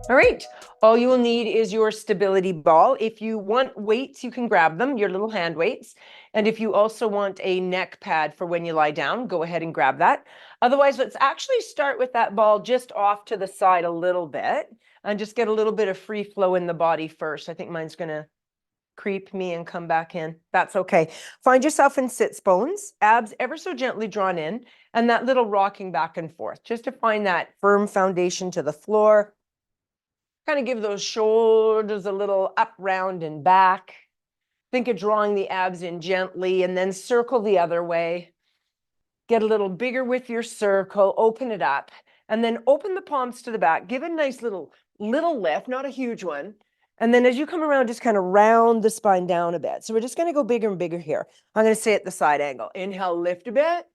All right, all you will need is your stability ball. If you want weights, you can grab them, your little hand weights. And if you also want a neck pad for when you lie down, go ahead and grab that. Otherwise, let's actually start with that ball just off to the side a little bit and just get a little bit of free flow in the body first. I think mine's gonna creep me and come back in. That's okay. Find yourself in sits bones, abs ever so gently drawn in, and that little rocking back and forth, just to find that firm foundation to the floor. Kind of give those shoulders a little up, round, and back. Think of drawing the abs in gently and then circle the other way. Get a little bigger with your circle, open it up, and then open the palms to the back. Give it a nice little lift, not a huge one. And then as you come around, just kind of round the spine down a bit. So we're just going to go bigger and bigger here. I'm going to say at the side angle. Inhale, lift a bit.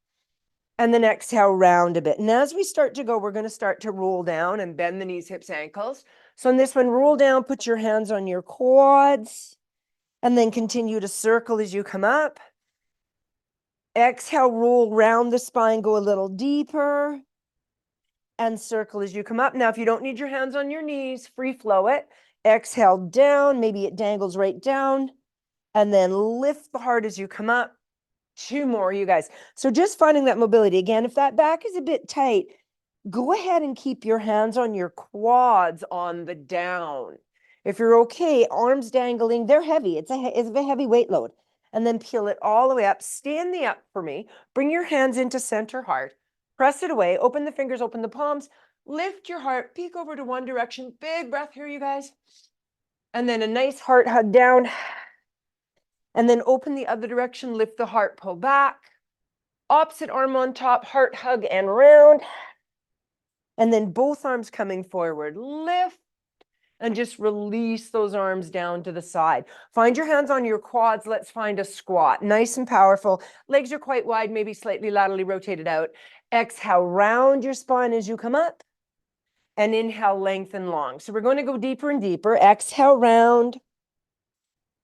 And then exhale, round a bit. And as we start to go, we're going to start to roll down and bend the knees, hips, ankles. So in this one, roll down, put your hands on your quads, and then continue to circle as you come up. Exhale, roll round the spine, go a little deeper, and circle as you come up. Now, if you don't need your hands on your knees, free flow it. Exhale down, maybe it dangles right down, and then lift the heart as you come up. 2 more, you guys. So just finding that mobility. Again, if that back is a bit tight, go ahead and keep your hands on your quads on the down. If you're okay, arms dangling, they're heavy. It's a heavy weight load. And then peel it all the way up. Stand the up for me. Bring your hands into center heart. Press it away. Open the fingers, open the palms. Lift your heart. Peek over to one direction. Big breath here, you guys. And then a nice heart hug down. And then open the other direction. Lift the heart, pull back. Opposite arm on top, heart hug and round. And then both arms coming forward. Lift. And just release those arms down to the side. Find your hands on your quads. Let's find a squat. Nice and powerful. Legs are quite wide, maybe slightly laterally rotated out. Exhale, round your spine as you come up. And inhale, lengthen long. So we're going to go deeper and deeper. Exhale, round.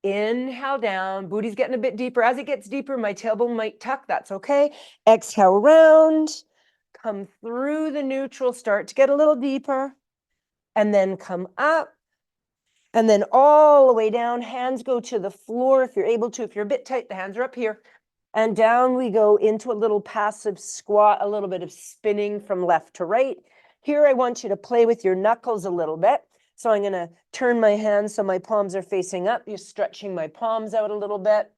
Inhale down. Booty's getting a bit deeper. As it gets deeper, my tailbone might tuck. That's okay. Exhale, round. Come through the neutral. Start to get a little deeper. And then come up, and then all the way down. Hands go to the floor if you're able to. If you're a bit tight, the hands are up here. And down we go into a little passive squat, a little bit of spinning from left to right. Here I want you to play with your knuckles a little bit. So I'm going to turn my hands so my palms are facing up. You're stretching my palms out a little bit.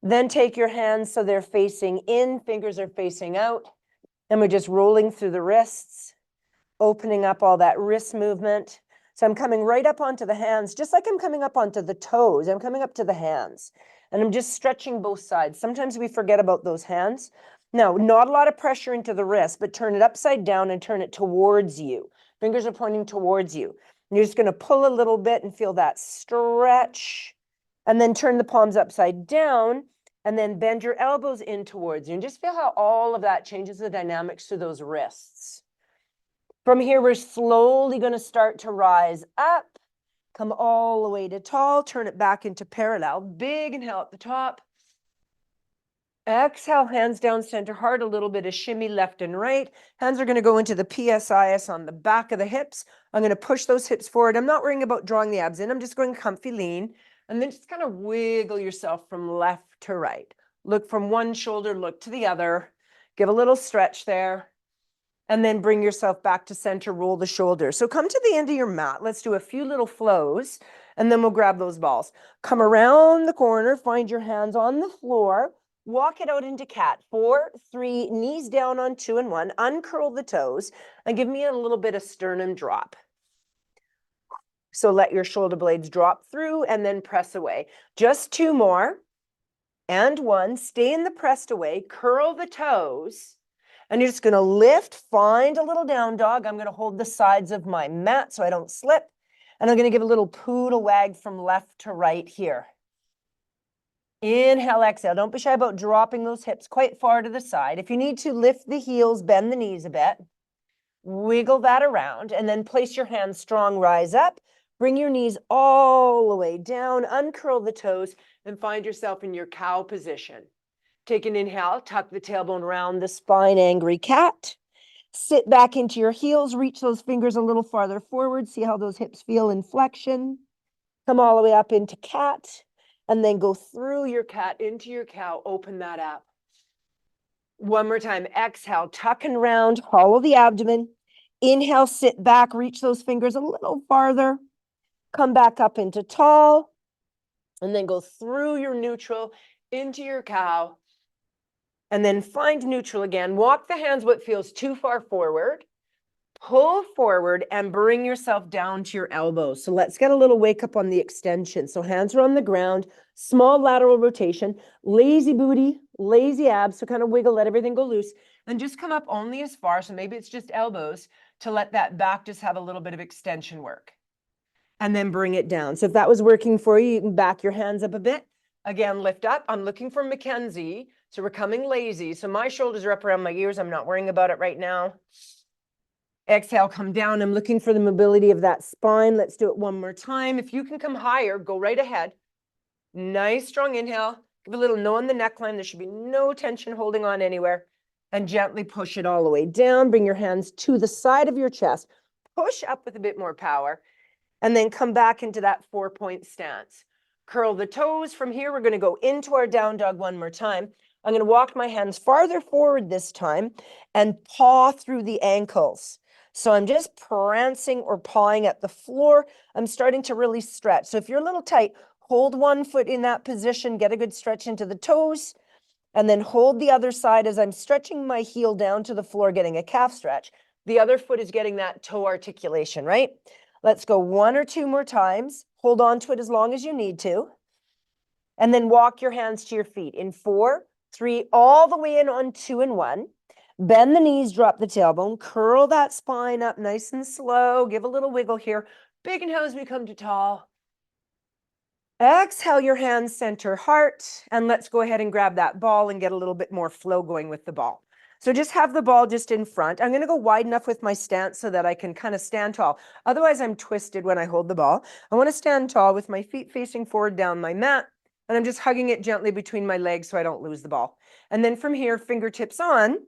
Then take your hands so they're facing in, fingers are facing out. And we're just rolling through the wrists. Opening up all that wrist movement. So I'm coming right up onto the hands, just like I'm coming up onto the toes. I'm coming up to the hands. And I'm just stretching both sides. Sometimes we forget about those hands. Now, not a lot of pressure into the wrist, but turn it upside down and turn it towards you. Fingers are pointing towards you. And you're just going to pull a little bit and feel that stretch. And then turn the palms upside down. And then bend your elbows in towards you. And just feel how all of that changes the dynamics to those wrists. From here, we're slowly going to start to rise up, come all the way to tall, turn it back into parallel. Big inhale at the top. Exhale, hands down, center heart, a little bit of shimmy left and right. Hands are going to go into the PSIS on the back of the hips. I'm going to push those hips forward. I'm not worrying about drawing the abs in. I'm just going comfy lean. And then just kind of wiggle yourself from left to right. Look from one shoulder, look to the other. Give a little stretch there. And then bring yourself back to center, roll the shoulders. So come to the end of your mat. Let's do a few little flows, and then we'll grab those balls. Come around the corner, find your hands on the floor, walk it out into cat. 4, 3, knees down on 2 and 1, uncurl the toes, and give me a little bit of sternum drop. So let your shoulder blades drop through and then press away. Just 2 more, and 1. Stay in the pressed away, curl the toes. And you're just going to lift, find a little down dog. I'm going to hold the sides of my mat so I don't slip. And I'm going to give a little poodle wag from left to right here. Inhale, exhale. Don't be shy about dropping those hips quite far to the side. If you need to, lift the heels, bend the knees a bit. Wiggle that around and then place your hands strong, rise up. Bring your knees all the way down, uncurl the toes, and find yourself in your cow position. Take an inhale, tuck the tailbone around the spine, angry cat. Sit back into your heels, reach those fingers a little farther forward. See how those hips feel in flexion. Come all the way up into cat, and then go through your cat into your cow. Open that up. One more time. Exhale, tuck and round, hollow the abdomen. Inhale, sit back, reach those fingers a little farther. Come back up into tall, and then go through your neutral into your cow. And then find neutral again. Walk the hands what feels too far forward. Pull forward and bring yourself down to your elbows. So let's get a little wake up on the extension. So hands are on the ground, small lateral rotation, lazy booty, lazy abs. So kind of wiggle, let everything go loose, and just come up only as far. So maybe it's just elbows to let that back just have a little bit of extension work. And then bring it down. So if that was working for you, you can back your hands up a bit. Again, lift up. I'm looking for Mackenzie. So we're coming lazy. So my shoulders are up around my ears. I'm not worrying about it right now. Exhale, come down. I'm looking for the mobility of that spine. Let's do it one more time. If you can come higher, go right ahead. Nice, strong inhale. Give a little no on the neckline. There should be no tension holding on anywhere. And gently push it all the way down. Bring your hands to the side of your chest. Push up with a bit more power. And then come back into that 4-point stance. Curl the toes. From here, we're going to go into our down dog one more time. I'm going to walk my hands farther forward this time and paw through the ankles. So I'm just prancing or pawing at the floor. I'm starting to really stretch. So if you're a little tight, hold one foot in that position, get a good stretch into the toes, and then hold the other side as I'm stretching my heel down to the floor, getting a calf stretch. The other foot is getting that toe articulation, right? Let's go 1 or 2 more times. Hold on to it as long as you need to. And then walk your hands to your feet in 4, 3, all the way in on 2 and 1. Bend the knees, drop the tailbone, curl that spine up nice and slow. Give a little wiggle here. Big inhale as we come to tall. Exhale your hands, center heart, and let's go ahead and grab that ball and get a little bit more flow going with the ball. So just have the ball just in front. I'm going to go wide enough with my stance so that I can kind of stand tall. Otherwise, I'm twisted when I hold the ball. I want to stand tall with my feet facing forward down my mat, and I'm just hugging it gently between my legs so I don't lose the ball. And then from here, fingertips on,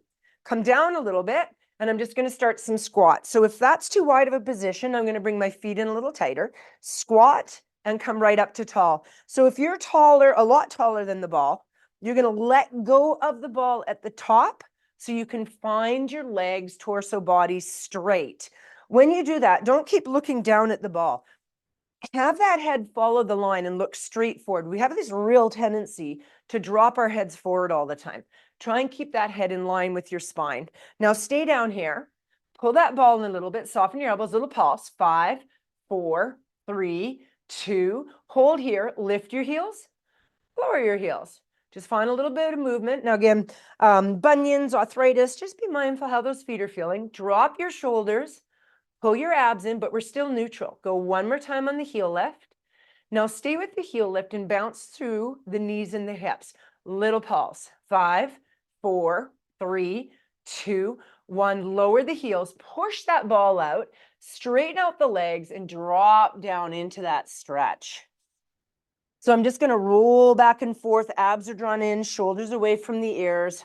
come down a little bit, and I'm just going to start some squats. So if that's too wide of a position, I'm going to bring my feet in a little tighter. Squat and come right up to tall. So if you're taller, a lot taller than the ball, you're going to let go of the ball at the top so you can find your legs, torso, body straight. When you do that, don't keep looking down at the ball. Have that head follow the line and look straight forward. We have this real tendency to drop our heads forward all the time. Try and keep that head in line with your spine. Now stay down here. Pull that ball in a little bit. Soften your elbows, little pulse. 5, 4, 3, 2. Hold here. Lift your heels. Lower your heels. Just find a little bit of movement. Now again, bunions, arthritis, just be mindful how those feet are feeling. Drop your shoulders. Pull your abs in, but we're still neutral. Go one more time on the heel lift. Now stay with the heel lift and bounce through the knees and the hips. Little pulse. 5, 4, 3, 2, 1. Lower the heels. Push that ball out. Straighten out the legs and drop down into that stretch. So I'm just going to roll back and forth. Abs are drawn in, shoulders away from the ears.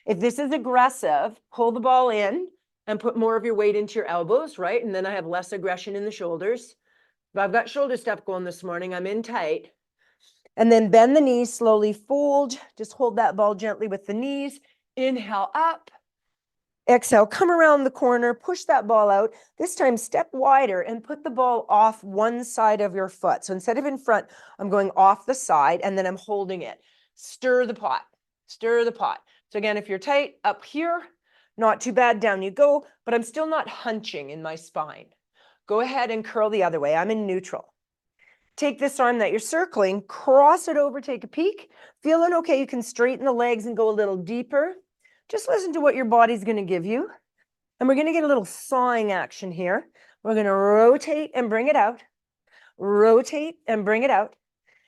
If this is aggressive, pull the ball in and put more of your weight into your elbows, right? And then I have less aggression in the shoulders. If I've got shoulder stuff going this morning, I'm in tight. And then bend the knees, slowly fold. Just hold that ball gently with the knees. Inhale up. Exhale, come around the corner, push that ball out. This time, step wider and put the ball off one side of your foot. So instead of in front, I'm going off the side and then I'm holding it. Stir the pot, stir the pot. So again, if you're tight up here, not too bad, down you go, but I'm still not hunching in my spine. Go ahead and curl the other way. I'm in neutral. Take this arm that you're circling, cross it over, take a peek. Feeling okay, you can straighten the legs and go a little deeper. Just listen to what your body's going to give you. And we're going to get a little sawing action here. We're going to rotate and bring it out. Rotate and bring it out.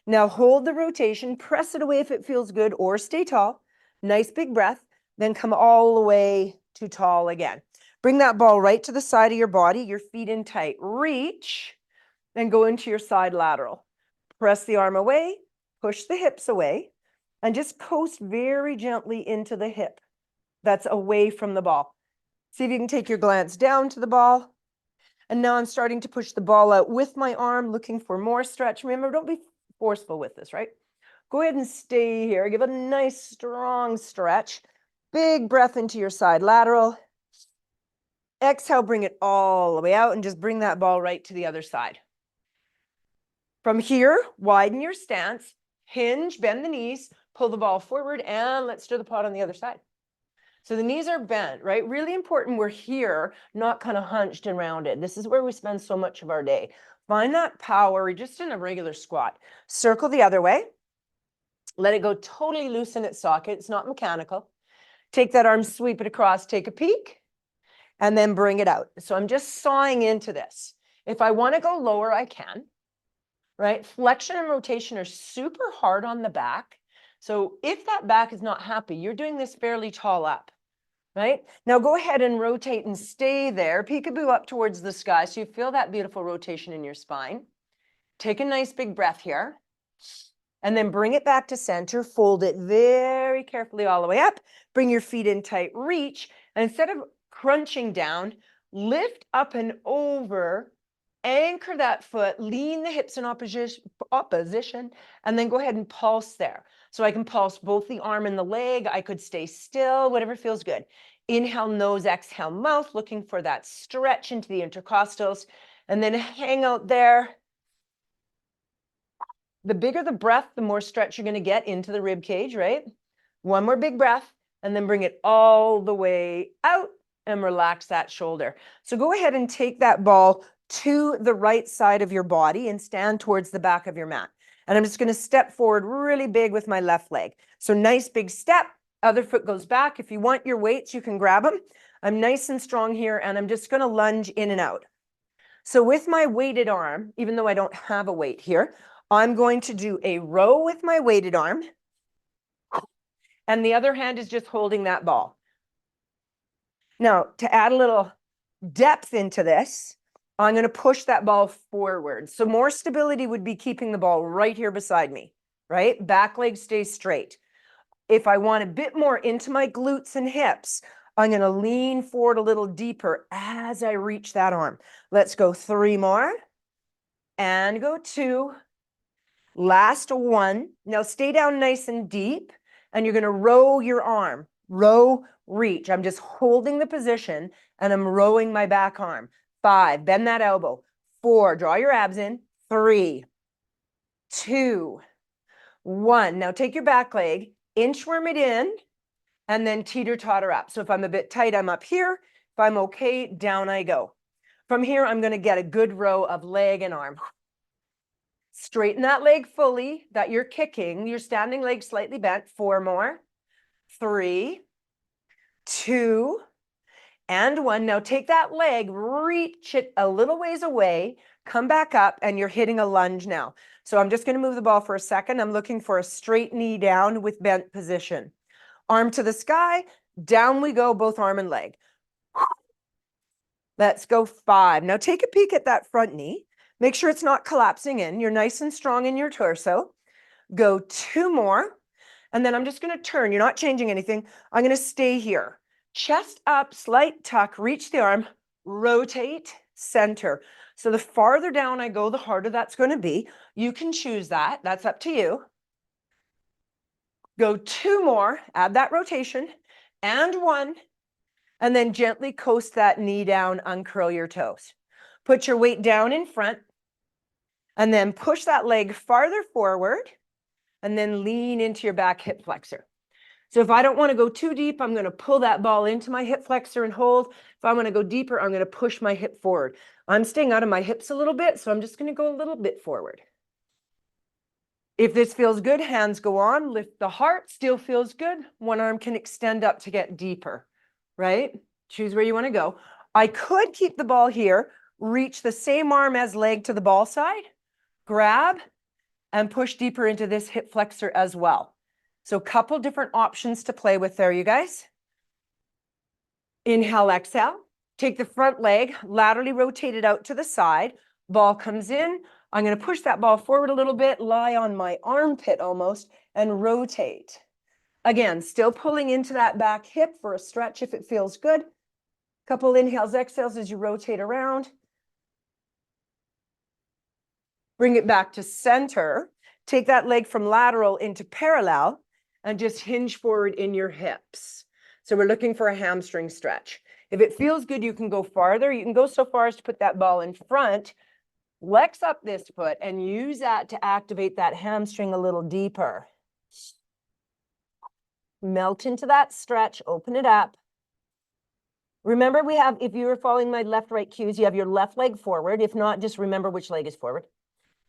Now hold the rotation, press it away if it feels good, or stay tall. Nice big breath, then come all the way to tall again. Bring that ball right to the side of your body, your feet in tight. Reach, then go into your side lateral. Press the arm away, push the hips away, and just coast very gently into the hip that's away from the ball. See if you can take your glance down to the ball. And now I'm starting to push the ball out with my arm, looking for more stretch. Remember, don't be forceful with this, right? Go ahead and stay here. Give it a nice, strong stretch. Big breath into your side lateral. Exhale, bring it all the way out and just bring that ball right to the other side. From here, widen your stance, hinge, bend the knees, pull the ball forward, and let's stir the pot on the other side. So the knees are bent, right? Really important. We're here, not kind of hunched and rounded. This is where we spend so much of our day. Find that power just in a regular squat. Circle the other way. Let it go totally loose in its socket. It's not mechanical. Take that arm, sweep it across, take a peek, and then bring it out. So I'm just sawing into this. If I want to go lower, I can, right? Flexion and rotation are super hard on the back. So if that back is not happy, you're doing this fairly tall up, right? Now go ahead and rotate and stay there. Peekaboo up towards the sky so you feel that beautiful rotation in your spine. Take a nice big breath here. And then bring it back to center. Fold it very carefully all the way up. Bring your feet in tight. Reach. And instead of crunching down, lift up and over. Anchor that foot. Lean the hips in opposition. And then go ahead and pulse there. So I can pulse both the arm and the leg. I could stay still, whatever feels good. Inhale, nose, exhale, mouth. Looking for that stretch into the intercostals. And then hang out there. The bigger the breath, the more stretch you're going to get into the rib cage, right? One more big breath, and then bring it all the way out and relax that shoulder. So go ahead and take that ball to the right side of your body and stand towards the back of your mat. And I'm just going to step forward really big with my left leg. So nice big step. Other foot goes back. If you want your weights, you can grab them. I'm nice and strong here, and I'm just going to lunge in and out. So with my weighted arm, even though I don't have a weight here, I'm going to do a row with my weighted arm, and the other hand is just holding that ball. Now, to add a little depth into this, I'm going to push that ball forward. So more stability would be keeping the ball right here beside me, right? Back leg stays straight. If I want a bit more into my glutes and hips, I'm going to lean forward a little deeper as I reach that arm. Let's go 3 more, and go 2. Last 1. Now stay down nice and deep, and you're going to row your arm. Row, reach. I'm just holding the position, and I'm rowing my back arm. 5, bend that elbow. 4, draw your abs in. 3, 2, 1. Now take your back leg, inchworm it in, and then teeter-totter up. So if I'm a bit tight, I'm up here. If I'm okay, down I go. From here, I'm going to get a good row of leg and arm. Straighten that leg fully that you're kicking. Your standing leg slightly bent. 4 more. 3, 2, and 1. Now take that leg, reach it a little ways away, come back up, and you're hitting a lunge now. So I'm just going to move the ball for a second. I'm looking for a straight knee down with bent position. Arm to the sky. Down we go, both arm and leg. Let's go 5. Now take a peek at that front knee. Make sure it's not collapsing in. You're nice and strong in your torso. Go 2 more. And then I'm just going to turn. You're not changing anything. I'm going to stay here. Chest up, slight tuck, reach the arm, rotate, center. So the farther down I go, the harder that's going to be. You can choose that. That's up to you. Go 2 more. Add that rotation. And 1. And then gently coast that knee down, uncurl your toes. Put your weight down in front, and then push that leg farther forward, and then lean into your back hip flexor. So if I don't want to go too deep, I'm going to pull that ball into my hip flexor and hold. If I want to go deeper, I'm going to push my hip forward. I'm staying out of my hips a little bit, so I'm just going to go a little bit forward. If this feels good, hands go on, lift the heart, still feels good. One arm can extend up to get deeper, right? Choose where you want to go. I could keep the ball here, reach the same arm as leg to the ball side, grab, and push deeper into this hip flexor as well. So a couple different options to play with there, you guys. Inhale, exhale. Take the front leg, laterally rotate it out to the side. Ball comes in. I'm going to push that ball forward a little bit, lie on my armpit almost, and rotate. Again, still pulling into that back hip for a stretch if it feels good. Couple inhales, exhales as you rotate around. Bring it back to center. Take that leg from lateral into parallel and just hinge forward in your hips. So we're looking for a hamstring stretch. If it feels good, you can go farther. You can go so far as to put that ball in front, flex up this foot, and use that to activate that hamstring a little deeper. Melt into that stretch, open it up. Remember, we have, if you were following my left-right cues, you have your left leg forward. If not, just remember which leg is forward.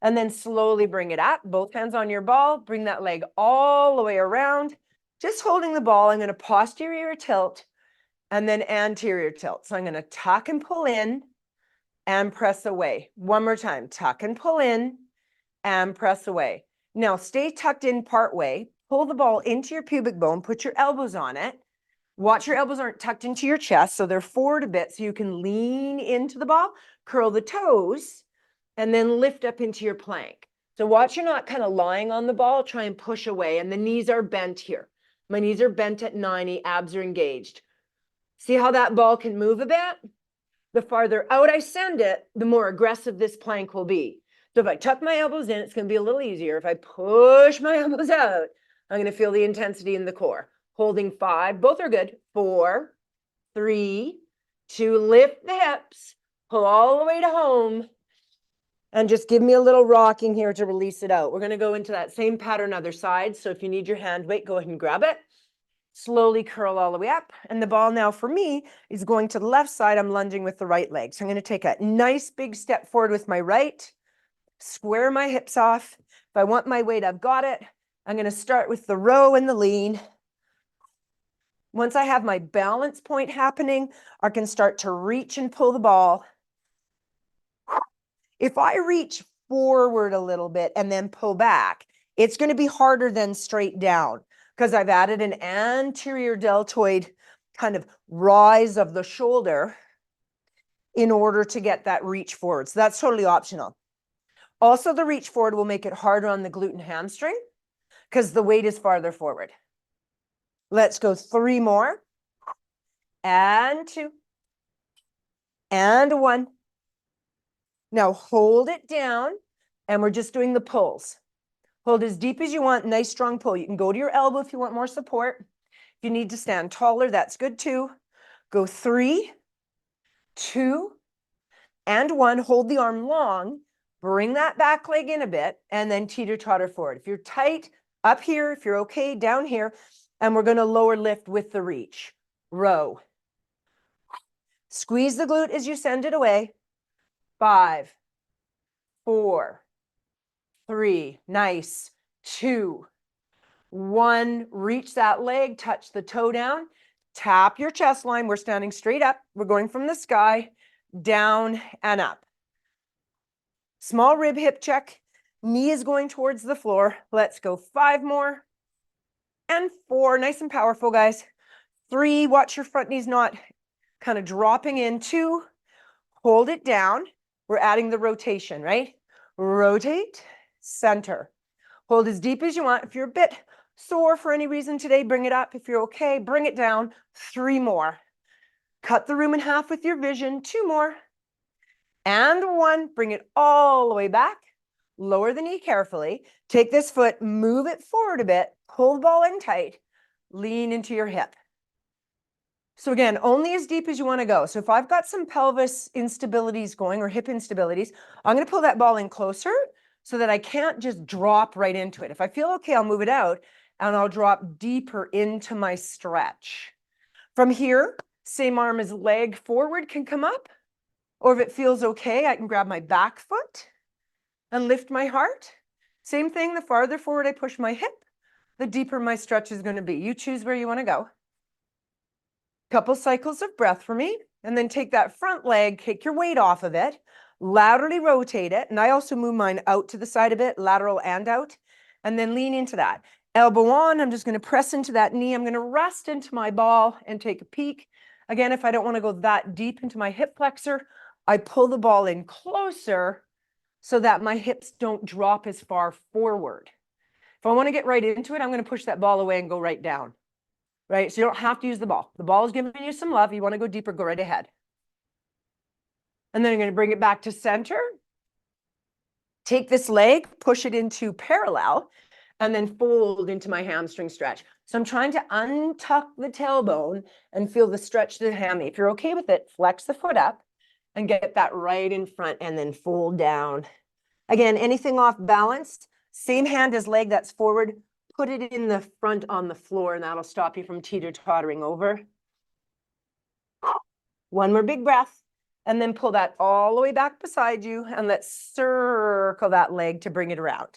And then slowly bring it up, both hands on your ball, bring that leg all the way around. Just holding the ball, I'm going to posterior tilt and then anterior tilt. So I'm going to tuck and pull in and press away. One more time, tuck and pull in and press away. Now stay tucked in part way, pull the ball into your pubic bone, put your elbows on it. Watch your elbows aren't tucked into your chest, so they're forward a bit so you can lean into the ball, curl the toes, and then lift up into your plank. So watch you're not kind of lying on the ball, try and push away, and the knees are bent here. My knees are bent at 90, abs are engaged. See how that ball can move a bit? The farther out I send it, the more aggressive this plank will be. So if I tuck my elbows in, it's going to be a little easier. If I push my elbows out, I'm going to feel the intensity in the core. Holding 5, both are good. 4, 3, 2, lift the hips, pull all the way to home, and just give me a little rocking here to release it out. We're going to go into that same pattern other side. So if you need your hand weight, go ahead and grab it. Slowly curl all the way up. And the ball now for me is going to the left side. I'm lunging with the right leg. So I'm going to take a nice big step forward with my right, square my hips off. If I want my weight, I've got it. I'm going to start with the row and the lean. Once I have my balance point happening, I can start to reach and pull the ball. If I reach forward a little bit and then pull back, it's going to be harder than straight down because I've added an anterior deltoid kind of rise of the shoulder in order to get that reach forward. So that's totally optional. Also, the reach forward will make it harder on the glute and hamstring because the weight is farther forward. Let's go 3 more. And 2. And 1. Now hold it down, and we're just doing the pulls. Hold as deep as you want, nice strong pull. You can go to your elbow if you want more support. If you need to stand taller, that's good too. Go 3, 2, and 1. Hold the arm long, bring that back leg in a bit, and then teeter-totter forward. If you're tight, up here. If you're okay, down here. And we're going to lower lift with the reach. Row. Squeeze the glute as you send it away. 5, 4, 3, nice, 2, 1, reach that leg, touch the toe down, tap your chest line. We're standing straight up. We're going from the sky, down and up. Small rib hip check. Knee is going towards the floor. Let's go 5 more. And 4, nice and powerful, guys. 3, watch your front knees not kind of dropping in. 2, hold it down. We're adding the rotation, right? Rotate, center. Hold as deep as you want. If you're a bit sore for any reason today, bring it up. If you're okay, bring it down. 3 more. Cut the room in half with your vision. 2 more. And 1. Bring it all the way back. Lower the knee carefully. Take this foot, move it forward a bit. Pull the ball in tight. Lean into your hip. So again, only as deep as you want to go. So if I've got some pelvis instabilities going or hip instabilities, I'm going to pull that ball in closer so that I can't just drop right into it. If I feel okay, I'll move it out and I'll drop deeper into my stretch. From here, same arm as leg forward can come up. Or if it feels okay, I can grab my back foot and lift my heart. Same thing, the farther forward I push my hip, the deeper my stretch is going to be. You choose where you want to go. Couple cycles of breath for me, and then take that front leg, take your weight off of it. laterally rotate it. And I also move mine out to the side a bit, lateral and out, and then lean into that. Elbow on, I'm just going to press into that knee. I'm going to rest into my ball and take a peek. Again, if I don't want to go that deep into my hip flexor, I pull the ball in closer so that my hips don't drop as far forward. If I want to get right into it, I'm going to push that ball away and go right down. Right? So you don't have to use the ball. The ball is giving you some love. You want to go deeper, go right ahead. And then I'm going to bring it back to center. Take this leg, push it into parallel, and then fold into my hamstring stretch. So I'm trying to untuck the tailbone and feel the stretch to the hammy. If you're okay with it, flex the foot up and get that right in front and then fold down. Again, anything off balance, same hand as leg that's forward, put it in the front on the floor and that'll stop you from teeter-tottering over. One more big breath. And then pull that all the way back beside you and let's circle that leg to bring it around.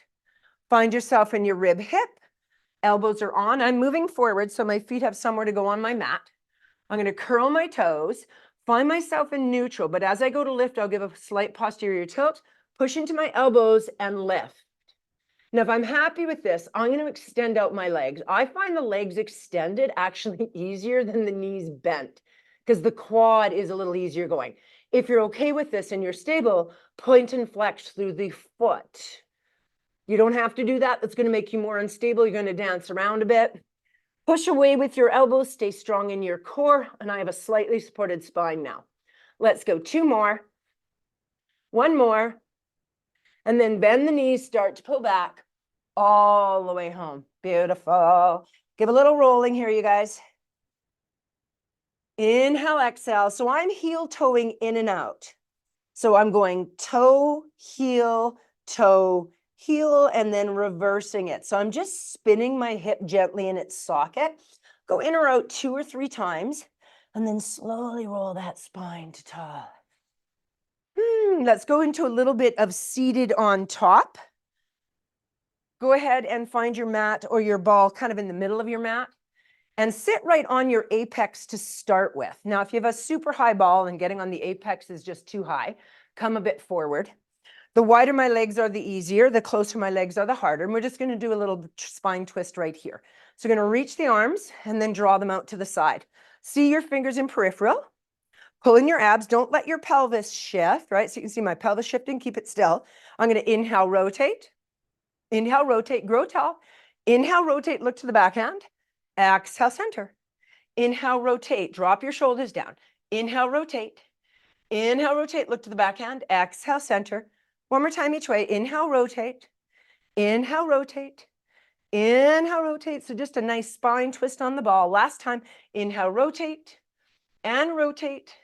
Find yourself in your rib hip. Elbows are on. I'm moving forward so my feet have somewhere to go on my mat. I'm going to curl my toes, find myself in neutral, but as I go to lift, I'll give a slight posterior tilt, push into my elbows and lift. Now, if I'm happy with this, I'm going to extend out my legs. I find the legs extended actually easier than the knees bent because the quad is a little easier going. If you're okay with this and you're stable, point and flex through the foot. You don't have to do that. That's going to make you more unstable. You're going to dance around a bit. Push away with your elbows. Stay strong in your core. And I have a slightly supported spine now. Let's go 2 more. 1 more. And then bend the knees. Start to pull back all the way home. Beautiful. Give a little rolling here, you guys. Inhale, exhale. So I'm heel toeing in and out. So I'm going toe, heel, and then reversing it. So I'm just spinning my hip gently in its socket. Go in or out 2 or 3 times, and then slowly roll that spine to tall. Let's go into a little bit of seated on top. Go ahead and find your mat or your ball kind of in the middle of your mat. And sit right on your apex to start with. Now, if you have a super high ball and getting on the apex is just too high, come a bit forward. The wider my legs are, the easier. The closer my legs are, the harder. And we're just going to do a little spine twist right here. So we're going to reach the arms and then draw them out to the side. See your fingers in peripheral. Pull in your abs. Don't let your pelvis shift, right? So you can see my pelvis shifting. Keep it still. I'm going to inhale, rotate. Inhale, rotate, grow tall. Inhale, rotate, look to the backhand. Exhale, center. Inhale, rotate. Drop your shoulders down. Inhale, rotate. Inhale, rotate. Look to the backhand. Exhale, center. One more time each way. Inhale, rotate. Inhale, rotate. Inhale, rotate. So just a nice spine twist on the ball. Last time. Inhale, rotate. And rotate.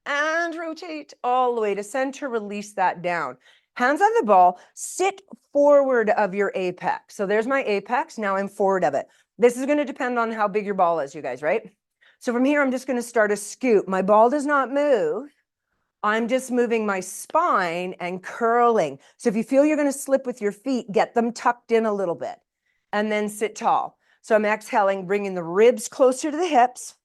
And rotate. All the way to center. Release that down. Hands on the ball. Sit forward of your apex. So there's my apex. Now I'm forward of it. This is going to depend on how big your ball is, you guys, right? So from here, I'm just going to start a scoop. My ball does not move. I'm just moving my spine and curling. So if you feel you're going to slip with your feet, get them tucked in a little bit and then sit tall. So I'm exhaling, bringing the ribs closer to the hips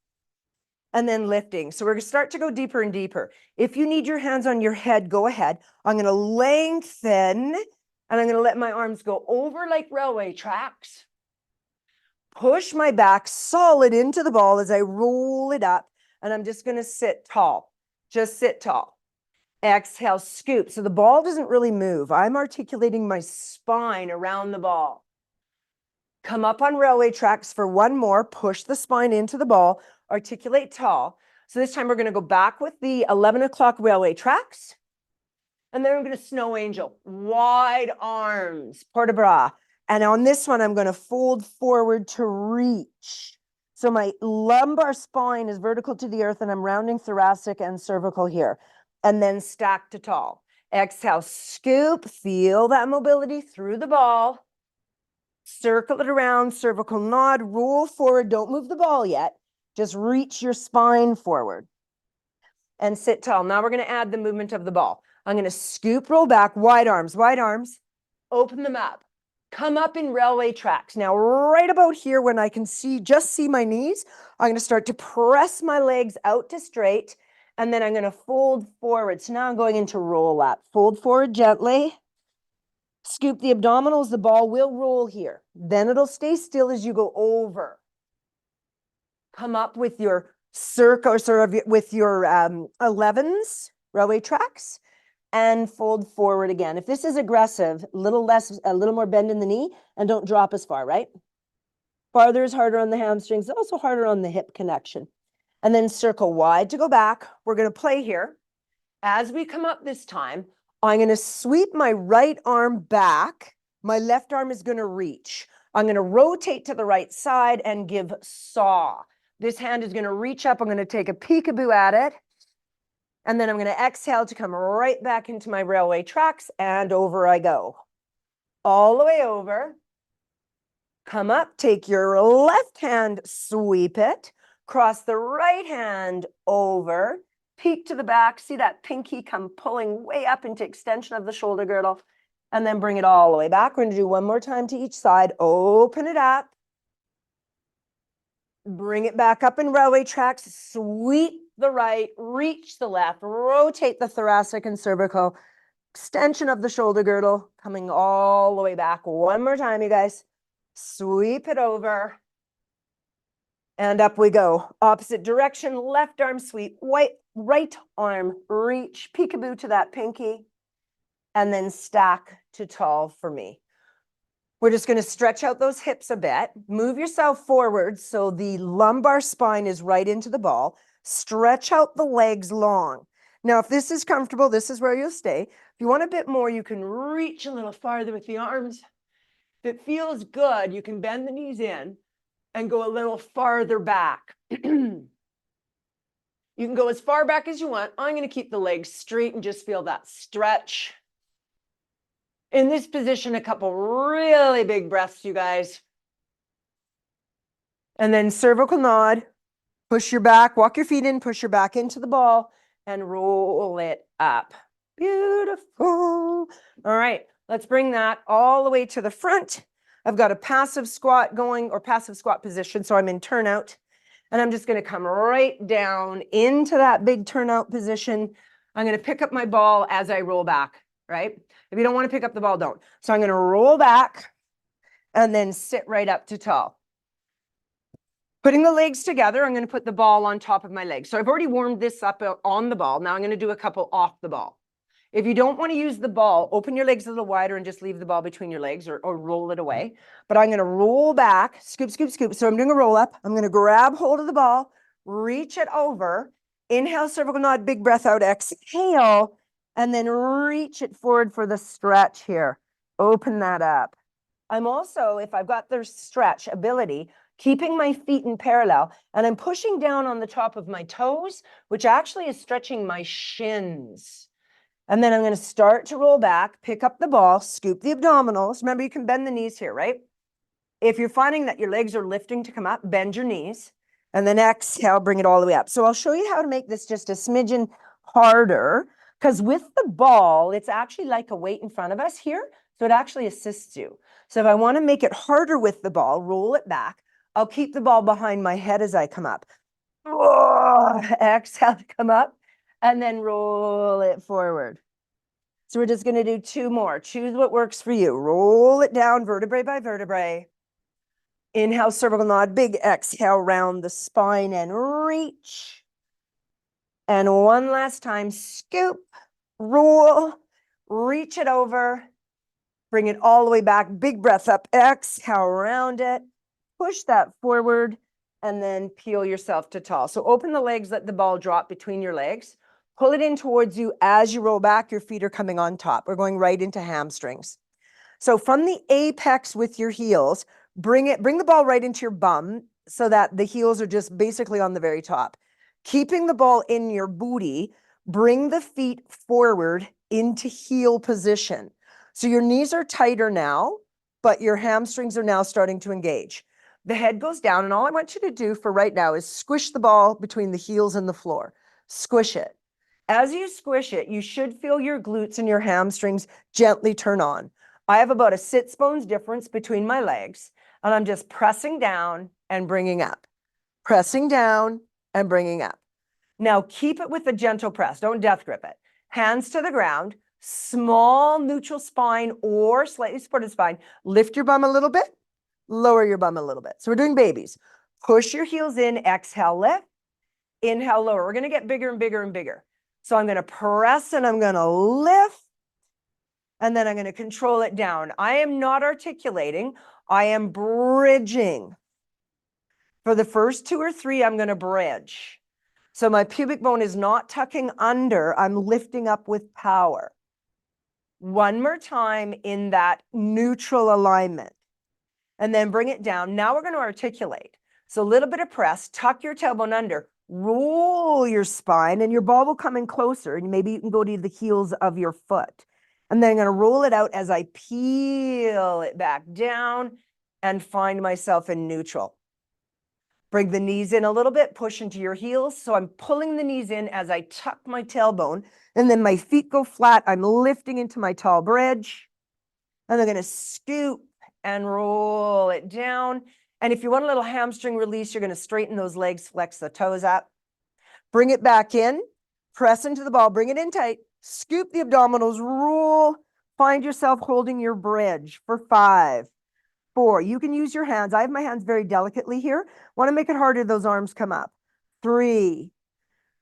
and then lifting. So we're going to start to go deeper and deeper. If you need your hands on your head, go ahead. I'm going to lengthen and I'm going to let my arms go over like railway tracks. Push my back solid into the ball as I roll it up. And I'm just going to sit tall. Just sit tall. Exhale, scoop. So the ball doesn't really move. I'm articulating my spine around the ball. Come up on railway tracks for 1 more. Push the spine into the ball. Articulate tall. So this time we're going to go back with the 11 o'clock railway tracks. And then we're going to snow angel. Wide arms. Port de bras. And on this one, I'm going to fold forward to reach. So my lumbar spine is vertical to the earth and I'm rounding thoracic and cervical here. And then stack to tall. Exhale, scoop. Feel that mobility through the ball. Circle it around, cervical nod, roll forward. Don't move the ball yet. Just reach your spine forward. And sit tall. Now we're going to add the movement of the ball. I'm going to scoop, roll back, wide arms, open them up. Come up in railway tracks. Now, right about here, when I can just see my knees, I'm going to start to press my legs out to straight And then I'm going to fold forward. So now I'm going into roll up. Fold forward gently. Scoop the abdominals. The ball will roll here. Then it'll stay still as you go over. Come up with your circle, or sort of with your 11s, railway tracks, and fold forward again. If this is aggressive, a little more bend in the knee, and don't drop as far, right? Farther is harder on the hamstrings, also harder on the hip connection. And then circle wide to go back. We're going to play here. As we come up this time, I'm going to sweep my right arm back. My left arm is going to reach. I'm going to rotate to the right side and give saw. This hand is going to reach up. I'm going to take a peekaboo at it. And then I'm going to exhale to come right back into my railway tracks, and over I go. All the way over. Come up, take your left hand, sweep it. Cross the right hand over. Peek to the back. See that pinky come pulling way up into extension of the shoulder girdle. And then bring it all the way back. We're going to do one more time to each side. Open it up. Bring it back up in railway tracks. Sweep the right, reach the left, rotate the thoracic and cervical, extension of the shoulder girdle, coming all the way back. One more time, you guys. Sweep it over. And up we go. Opposite direction, left arm sweep, right arm reach, peekaboo to that pinky, and then stack to tall for me. We're just going to stretch out those hips a bit. Move yourself forward so the lumbar spine is right into the ball. Stretch out the legs long. Now, if this is comfortable, this is where you'll stay. If you want a bit more, you can reach a little farther with the arms. If it feels good, you can bend the knees in and go a little farther back. You can go as far back as you want. I'm going to keep the legs straight and just feel that stretch. In this position, a couple really big breaths, you guys. And then cervical nod. Push your back, walk your feet in, push your back into the ball, and roll it up. Beautiful. All right, let's bring that all the way to the front. I've got a passive squat going, or passive squat position, so I'm in turnout. And I'm just going to come right down into that big turnout position. I'm going to pick up my ball as I roll back, right? If you don't want to pick up the ball, don't. So I'm going to roll back and then sit right up to tall. Putting the legs together, I'm going to put the ball on top of my legs. So I've already warmed this up on the ball. Now I'm going to do a couple off the ball. If you don't want to use the ball, open your legs a little wider and just leave the ball between your legs, or roll it away. But I'm going to roll back, scoop, scoop, scoop. So I'm doing a roll up. I'm going to grab hold of the ball, reach it over. Inhale, cervical nod, big breath out, exhale, and then reach it forward for the stretch here. Open that up. I'm also, if I've got the stretch ability, keeping my feet in parallel, and I'm pushing down on the top of my toes, which actually is stretching my shins. And then I'm going to start to roll back, pick up the ball, scoop the abdominals. Remember, you can bend the knees here, right? If you're finding that your legs are lifting to come up, bend your knees, and then exhale, bring it all the way up. So I'll show you how to make this just a smidgen harder, because with the ball, it's actually like a weight in front of us here, so it actually assists you. So if I want to make it harder with the ball, roll it back. I'll keep the ball behind my head as I come up. Oh, exhale to come up, and then roll it forward. So we're just going to do two more. Choose what works for you. Roll it down vertebrae by vertebrae. Inhale, cervical nod, big exhale, round the spine and reach. And one last time, scoop, roll, reach it over, bring it all the way back, big breath up, exhale, round it, push that forward, and then peel yourself to tall. So open the legs, let the ball drop between your legs, pull it in towards you. As you roll back, your feet are coming on top. We're going right into hamstrings. So from the apex with your heels, bring the ball right into your bum so that the heels are just basically on the very top. Keeping the ball in your booty, bring the feet forward into heel position. So your knees are tighter now, but your hamstrings are now starting to engage. The head goes down, and all I want you to do for right now is squish the ball between the heels and the floor. Squish it. As you squish it, you should feel your glutes and your hamstrings gently turn on. I have about a sits bones difference between my legs, and I'm just pressing down and bringing up, pressing down and bringing up. Now keep it with a gentle press. Don't death grip it. Hands to the ground, small neutral spine or slightly supported spine. Lift your bum a little bit, lower your bum a little bit. So we're doing babies. Push your heels in, exhale, lift, inhale, lower. We're going to get bigger and bigger and bigger. So I'm going to press and I'm going to lift, and then I'm going to control it down. I am not articulating. I am bridging. For the first 2 or 3, I'm going to bridge. So my pubic bone is not tucking under. I'm lifting up with power. One more time in that neutral alignment. And then bring it down. Now we're going to articulate. So a little bit of press, tuck your tailbone under, roll your spine, and your ball will come in closer. And maybe you can go to the heels of your foot. And then I'm going to roll it out as I peel it back down and find myself in neutral. Bring the knees in a little bit, push into your heels. So I'm pulling the knees in as I tuck my tailbone, and then my feet go flat. I'm lifting into my tall bridge, and I'm going to scoop and roll it down. And if you want a little hamstring release, you're going to straighten those legs, flex the toes up. Bring it back in, press into the ball, bring it in tight, scoop the abdominals, roll, find yourself holding your bridge for 5, 4. You can use your hands. I have my hands very delicately here. Want to make it harder, those arms come up. 3,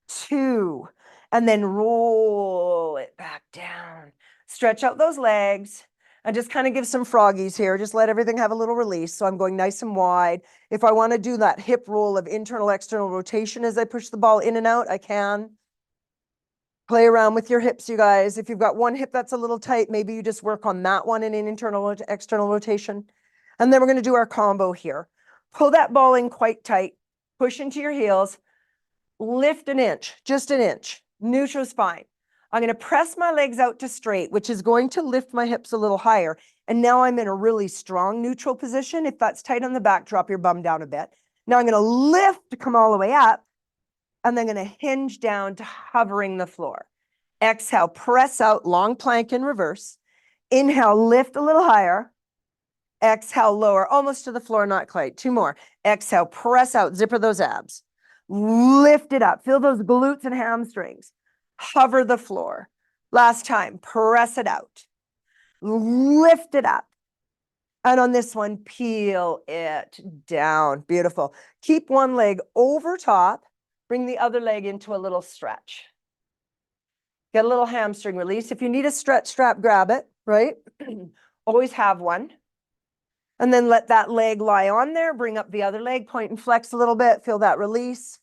2, and then roll it back down. Stretch out those legs and just kind of give some froggies here. Just let everything have a little release. So I'm going nice and wide. If I want to do that hip roll of internal, external rotation as I push the ball in and out, I can. Play around with your hips, you guys. If you've got one hip that's a little tight, maybe you just work on that one in an internal, external rotation. And then we're going to do our combo here. Pull that ball in quite tight. Push into your heels. Lift an inch, just an inch. Neutral spine. I'm going to press my legs out to straight, which is going to lift my hips a little higher. And now I'm in a really strong neutral position. If that's tight on the back, drop your bum down a bit. Now I'm going to lift to come all the way up. And then I'm going to hinge down to hovering the floor. Exhale, press out, long plank in reverse. Inhale, lift a little higher. Exhale, lower, almost to the floor, not quite. 2 more. Exhale, press out, zipper those abs. Lift it up. Feel those glutes and hamstrings. Hover the floor. Last time, press it out. Lift it up. And on this one, peel it down. Beautiful. Keep one leg over top. Bring the other leg into a little stretch. Get a little hamstring release. If you need a stretch strap, grab it, right? Always have one. And then let that leg lie on there. Bring up the other leg, point and flex a little bit. Feel that release.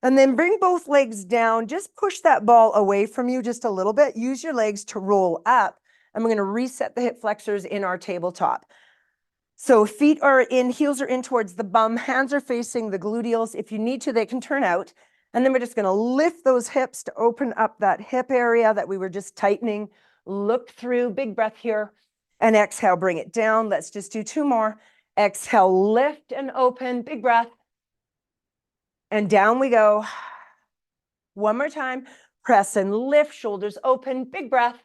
And then bring both legs down. Just push that ball away from you just a little bit. Use your legs to roll up. And we're going to reset the hip flexors in our tabletop. So feet are in, heels are in towards the bum. Hands are facing the gluteals. If you need to, they can turn out. And then we're just going to lift those hips to open up that hip area that we were just tightening. Look through, big breath here. And exhale, bring it down. Let's just do 2 more. Exhale, lift and open, big breath. And down we go. One more time. Press and lift, shoulders open, big breath.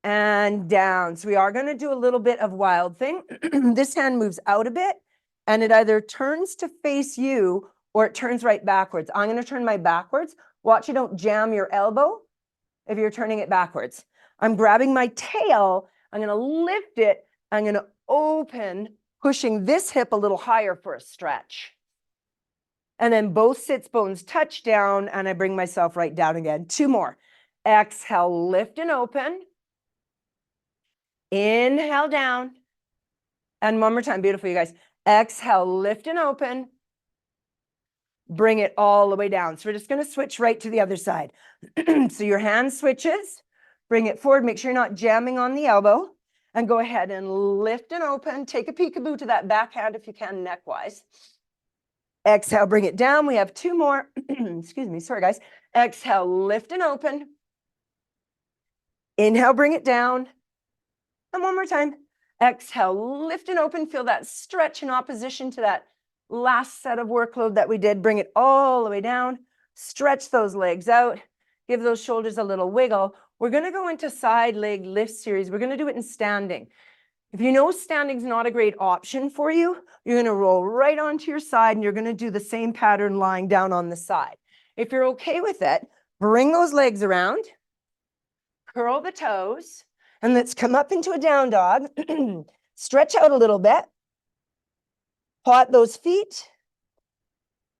And down. So we are going to do a little bit of wild thing. This hand moves out a bit, and it either turns to face you or it turns right backwards. I'm going to turn my backwards. Watch you don't jam your elbow if you're turning it backwards. I'm grabbing my tail. I'm going to lift it. I'm going to open, pushing this hip a little higher for a stretch. And then both sits bones touch down, and I bring myself right down again. 2 more. Exhale, lift and open. Inhale down. And one more time. Beautiful, you guys. Exhale, lift and open. Bring it all the way down. So we're just going to switch right to the other side. So your hand switches. Bring it forward. Make sure you're not jamming on the elbow. And go ahead and lift and open. Take a peekaboo to that backhand if you can, neck-wise. Exhale, bring it down. We have 2 more. Excuse me. Sorry, guys. Exhale, lift and open. Inhale, bring it down. And one more time. Exhale, lift and open. Feel that stretch in opposition to that last set of workload that we did. Bring it all the way down. Stretch those legs out. Give those shoulders a little wiggle. We're going to go into side leg lift series. We're going to do it in standing. If you know standing's not a great option for you, you're going to roll right onto your side and you're going to do the same pattern lying down on the side. If you're okay with it, bring those legs around, curl the toes, and let's come up into a down dog. Stretch out a little bit. Pot those feet,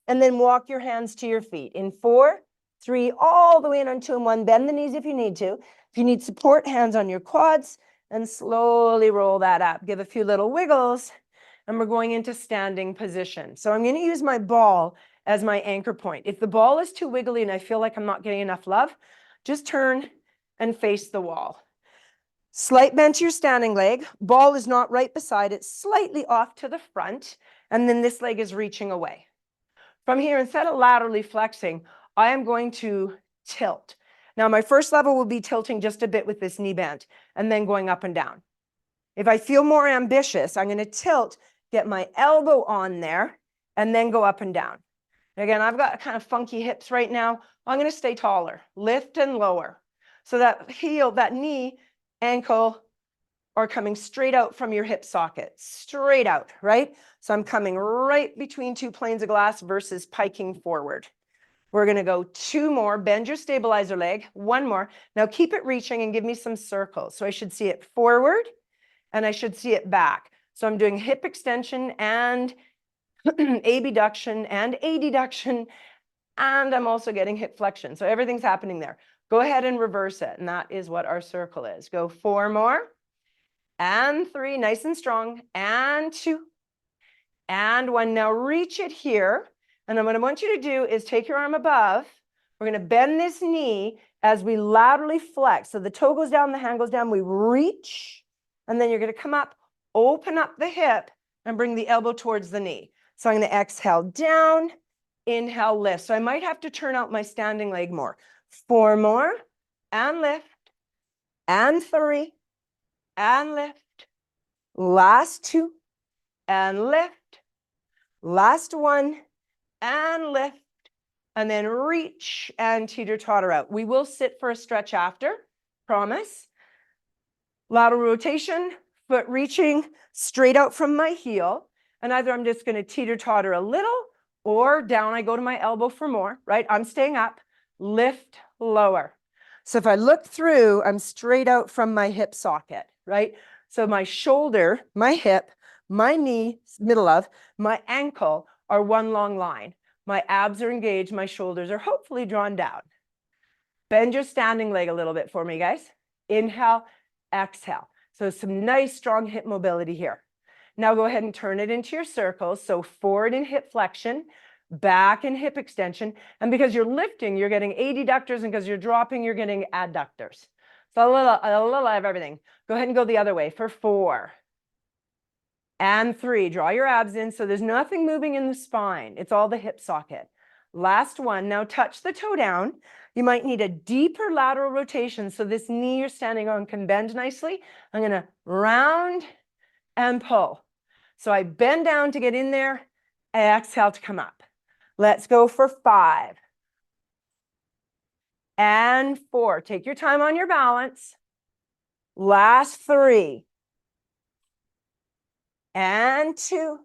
and then walk your hands to your feet. In 4, 3, all the way in on 2 and 1. Bend the knees if you need to. If you need support, hands on your quads, and slowly roll that up. Give a few little wiggles, and we're going into standing position. So I'm going to use my ball as my anchor point. If the ball is too wiggly and I feel like I'm not getting enough love, just turn and face the wall. Slight bend to your standing leg. Ball is not right beside it, slightly off to the front, and then this leg is reaching away. From here, instead of laterally flexing, I am going to tilt. Now, my first level will be tilting just a bit with this knee bend and then going up and down. If I feel more ambitious, I'm going to tilt, get my elbow on there, and then go up and down. Again, I've got kind of funky hips right now. I'm going to stay taller, lift and lower. So that heel, that knee, ankle are coming straight out from your hip socket, straight out, right? So I'm coming right between 2 planes of glass versus piking forward. We're going to go 2 more. Bend your stabilizer leg. 1 more. Now keep it reaching and give me some circles. So I should see it forward and I should see it back. So I'm doing hip extension and abduction and adduction, and I'm also getting hip flexion. So everything's happening there. Go ahead and reverse it. And that is what our circle is. Go 4 more. And 3, nice and strong. And 2. And 1. Now reach it here. And then what I want you to do is take your arm above. We're going to bend this knee as we laterally flex. So the toe goes down, the hand goes down. We reach. And then you're going to come up, open up the hip, and bring the elbow towards the knee. So I'm going to exhale down, inhale, lift. So I might have to turn out my standing leg more. 4 more. And lift. And 3. And lift. Last 2. And lift. Last 1. And lift. And then reach and teeter-totter out. We will sit for a stretch after, promise. Lateral rotation, foot reaching straight out from my heel. And either I'm just going to teeter-totter a little, or down I go to my elbow for more, right? I'm staying up, lift, lower. So if I look through, I'm straight out from my hip socket, right? So my shoulder, my hip, my knee, middle of, my ankle are one long line. My abs are engaged, my shoulders are hopefully drawn down. Bend your standing leg a little bit for me, guys. Inhale, exhale. So some nice strong hip mobility here. Now go ahead and turn it into your circles. So forward in hip flexion, back in hip extension. And because you're lifting, you're getting adductors, and because you're dropping, you're getting adductors. So a little of everything. Go ahead and go the other way for 4. And 3. Draw your abs in so there's nothing moving in the spine. It's all the hip socket. Last 1. Now touch the toe down. You might need a deeper lateral rotation so this knee you're standing on can bend nicely. I'm going to round and pull. So I bend down to get in there. Exhale to come up. Let's go for 5. And 4. Take your time on your balance. Last 3. And 2.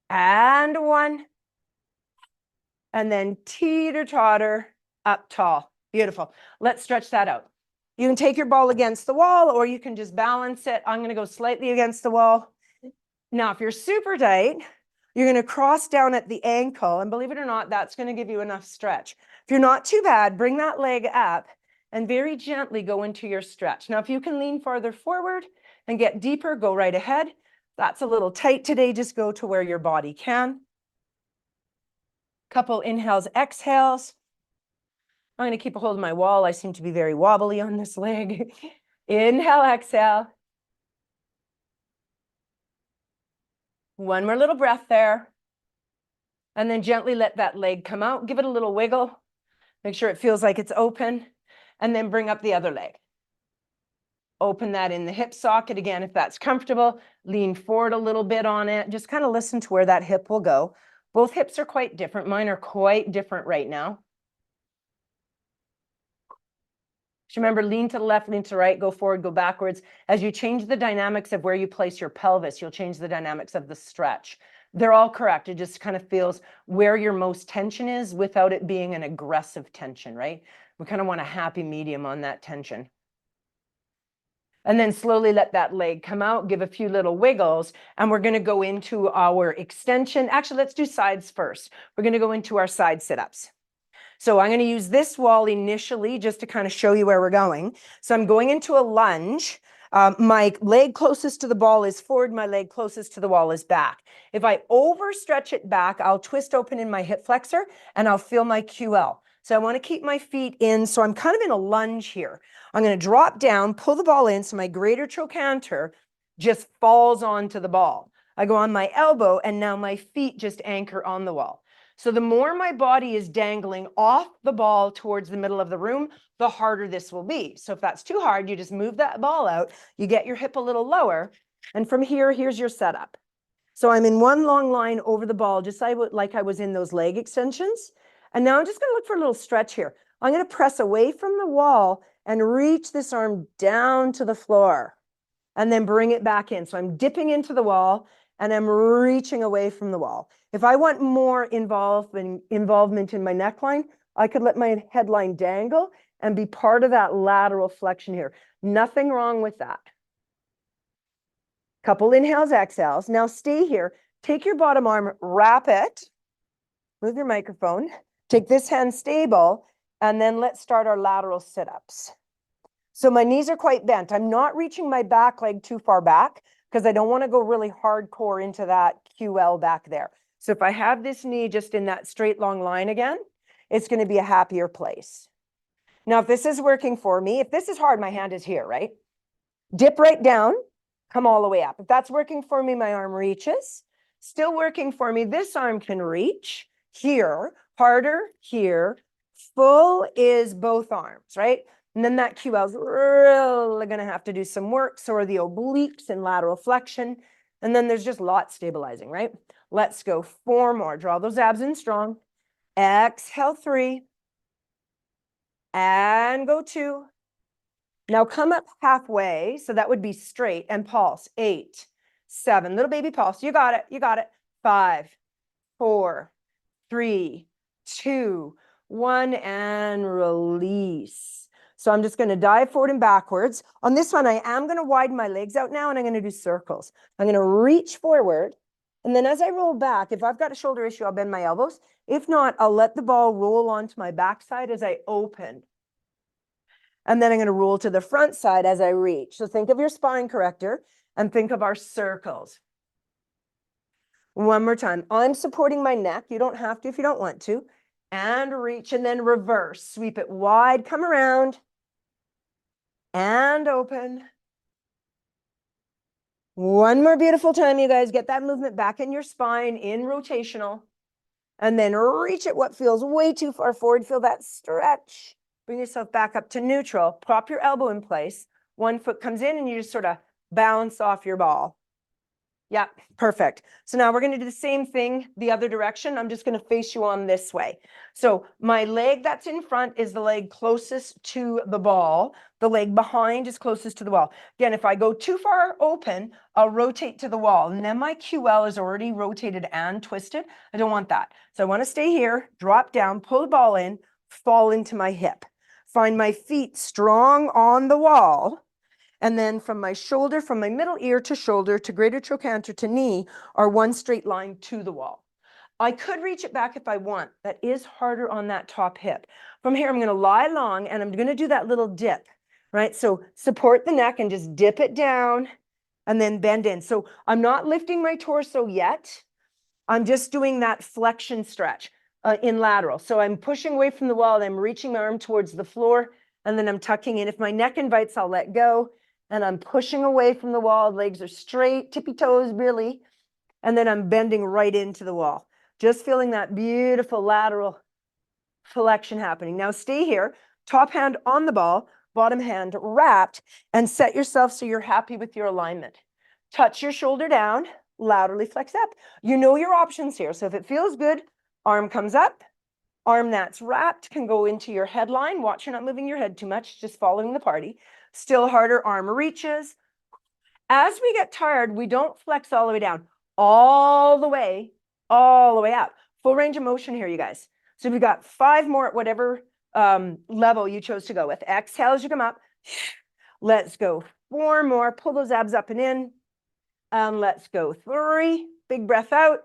And 1. And then teeter-totter up tall. Beautiful. Let's stretch that out. You can take your ball against the wall, or you can just balance it. I'm going to go slightly against the wall. Now, if you're super tight, you're going to cross down at the ankle. And believe it or not, that's going to give you enough stretch. If you're not too bad, bring that leg up and very gently go into your stretch. Now, if you can lean farther forward and get deeper, go right ahead. That's a little tight today. Just go to where your body can. Couple inhales, exhales. I'm going to keep a hold of my wall. I seem to be very wobbly on this leg. Inhale, exhale. 1 more little breath there. And then gently let that leg come out. Give it a little wiggle. Make sure it feels like it's open. And then bring up the other leg. Open that in the hip socket again if that's comfortable. Lean forward a little bit on it. Just kind of listen to where that hip will go. Both hips are quite different. Mine are quite different right now. So remember, lean to the left, lean to the right, go forward, go backwards. As you change the dynamics of where you place your pelvis, you'll change the dynamics of the stretch. They're all correct. It just kind of feels where your most tension is without it being an aggressive tension, right? We kind of want a happy medium on that tension. And then slowly let that leg come out, give a few little wiggles, and we're going to go into our extension. Actually, let's do sides first. We're going to go into our side sit-ups. So I'm going to use this wall initially just to kind of show you where we're going. So I'm going into a lunge. My leg closest to the ball is forward. My leg closest to the wall is back. If I overstretch it back, I'll twist open in my hip flexor and I'll feel my QL. So I want to keep my feet in. So I'm kind of in a lunge here. I'm going to drop down, pull the ball in. So my greater trochanter just falls onto the ball. I go on my elbow and now my feet just anchor on the wall. So the more my body is dangling off the ball towards the middle of the room, the harder this will be. So if that's too hard, you just move that ball out, you get your hip a little lower, and from here, here's your setup. So I'm in one long line over the ball, just like I was in those leg extensions. And now I'm just going to look for a little stretch here. I'm going to press away from the wall and reach this arm down to the floor and then bring it back in. So I'm dipping into the wall and I'm reaching away from the wall. If I want more involvement in my neckline, I could let my headline dangle and be part of that lateral flexion here. Nothing wrong with that. Couple inhales, exhales. Now stay here. Take your bottom arm, wrap it. Move your microphone. Take this hand stable, and then let's start our lateral sit-ups. So my knees are quite bent. I'm not reaching my back leg too far back because I don't want to go really hardcore into that QL back there. So if I have this knee just in that straight long line again, it's going to be a happier place. Now, if this is working for me, if this is hard, my hand is here, right? Dip right down, come all the way up. If that's working for me, my arm reaches. Still working for me, this arm can reach here, harder here. Full is both arms, right? And then that QL is really going to have to do some work. So are the obliques and lateral flexion. And then there's just lot stabilizing, right? Let's go 4 more. Draw those abs in strong. Exhale 3. And go 2. Now come up halfway. So that would be straight and pulse. 8, 7. Little baby pulse. You got it. You got it. 5, 4, 3, 2, 1. And release. So I'm just going to dive forward and backwards. On this one, I am going to widen my legs out now, and I'm going to do circles. I'm going to reach forward. And then as I roll back, if I've got a shoulder issue, I'll bend my elbows. If not, I'll let the ball roll onto my backside as I open. And then I'm going to roll to the front side as I reach. So think of your spine corrector and think of our circles. One more time. I'm supporting my neck. You don't have to if you don't want to. And reach and then reverse. Sweep it wide, come around. And open. One more beautiful time, you guys. Get that movement back in your spine in rotational. And then reach at what feels way too far forward. Feel that stretch. Bring yourself back up to neutral. Prop your elbow in place. One foot comes in and you just sort of bounce off your ball. Yeah, perfect. So now we're going to do the same thing the other direction. I'm just going to face you on this way. So my leg that's in front is the leg closest to the ball. The leg behind is closest to the wall. Again, if I go too far open, I'll rotate to the wall. And then my QL is already rotated and twisted. I don't want that. So I want to stay here, drop down, pull the ball in, fall into my hip. Find my feet strong on the wall. And then from my shoulder, from my middle ear to shoulder to greater trochanter to knee are one straight line to the wall. I could reach it back if I want. That is harder on that top hip. From here, I'm going to lie long and I'm going to do that little dip, right? So support the neck and just dip it down and then bend in. So I'm not lifting my torso yet. I'm just doing that flexion stretch in lateral. So I'm pushing away from the wall and I'm reaching my arm towards the floor and then I'm tucking in. If my neck invites, I'll let go. And I'm pushing away from the wall. Legs are straight, tippy toes, really. And then I'm bending right into the wall. Just feeling that beautiful lateral flexion happening. Now stay here, top hand on the ball, bottom hand wrapped, and set yourself so you're happy with your alignment. Touch your shoulder down, laterally flex up. You know your options here. So if it feels good, arm comes up, Arm that's wrapped can go into your headline. Watch you're not moving your head too much, just following the party. Still harder, arm reaches. As we get tired, we don't flex all the way down, all the way up. Full range of motion here, you guys. So we've got 5 more at whatever level you chose to go with. Exhale as you come up. Let's go 4 more. Pull those abs up and in. And let's go 3. Big breath out.